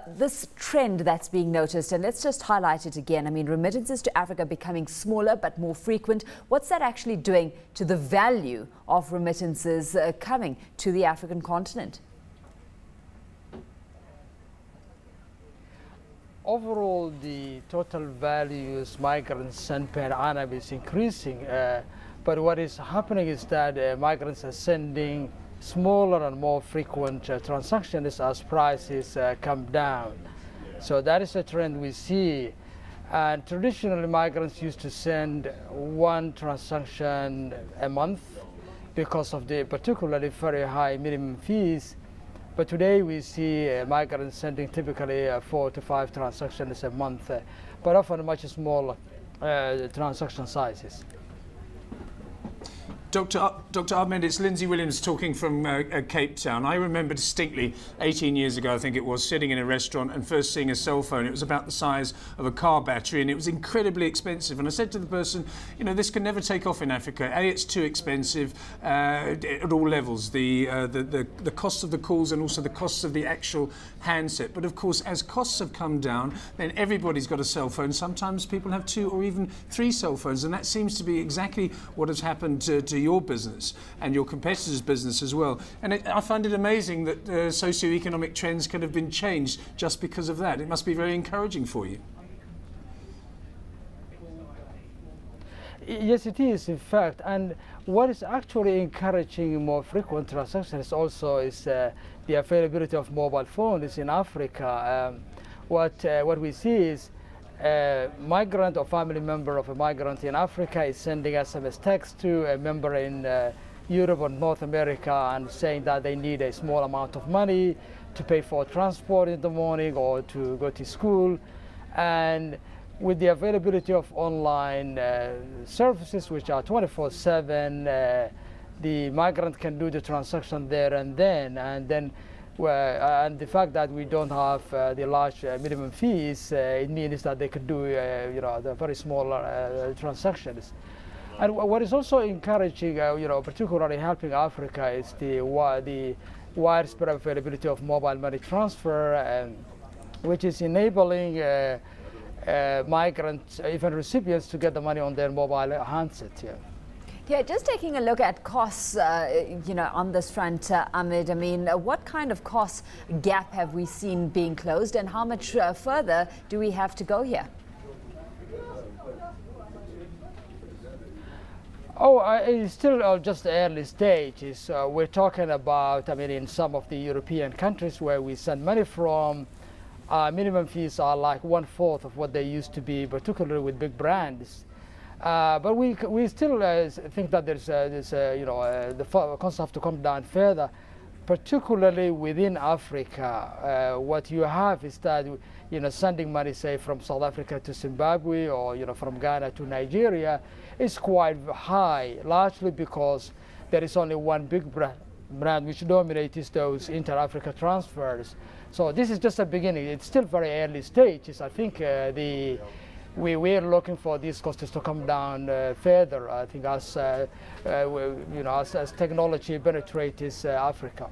this trend that's being noticed, and let's just highlight it again. I mean, remittances to Africa becoming smaller but more frequent. What's that actually doing to the value of remittances coming to the African continent? Overall, the total values migrants send per annum is increasing, but what is happening is that migrants are sending smaller and more frequent transactions as prices come down. So that is a trend we see. And traditionally, migrants used to send one transaction a month because of the particularly very high minimum fees. But today we see migrants sending typically 4 to 5 transactions a month, but often much smaller transaction sizes. Dr. Ahmed, it's Lindsay Williams talking from Cape Town. I remember distinctly 18 years ago, I think it was, sitting in a restaurant and first seeing a cell phone. It was about the size of a car battery and it was incredibly expensive. And I said to the person, you know, this can never take off in Africa. A, it's too expensive at all levels, the cost of the calls and also the costs of the actual handset. But of course, as costs have come down, then everybody's got a cell phone. Sometimes people have 2 or even 3 cell phones. And that seems to be exactly what has happened to your business and your competitors' business as well. And I find it amazing that socioeconomic trends can have been changed just because of that. It must be very encouraging for you. Yes, it is, in fact. And what is actually encouraging more frequent transactions also is the availability of mobile phones in Africa. What we see is a migrant or family member of a migrant in Africa is sending SMS text to a member in Europe or North America and saying that they need a small amount of money to pay for transport in the morning or to go to school. And with the availability of online services, which are 24/7, the migrant can do the transaction there and then. And the fact that we don't have the large minimum fees, it means that they could do, the very small transactions. And what is also encouraging, particularly helping Africa, is the widespread availability of mobile money transfer, which is enabling migrants, even recipients, to get the money on their mobile handset. Yeah. Yeah, just taking a look at costs, on this front, Ahmed, I mean, what kind of cost gap have we seen being closed and how much further do we have to go here? It's still just the early stages. We're talking about, in some of the European countries where we send money from, minimum fees are like 1/4 of what they used to be, particularly with big brands. But we still think that the costs have to come down further, particularly within Africa. What you have is that sending money, say, from South Africa to Zimbabwe or from Ghana to Nigeria is quite high, largely because there is only one big brand which dominates those inter-Africa transfers. So this is just a beginning. It's still very early stages. I think we're looking for these costs to come down further, I think, as technology penetrates Africa.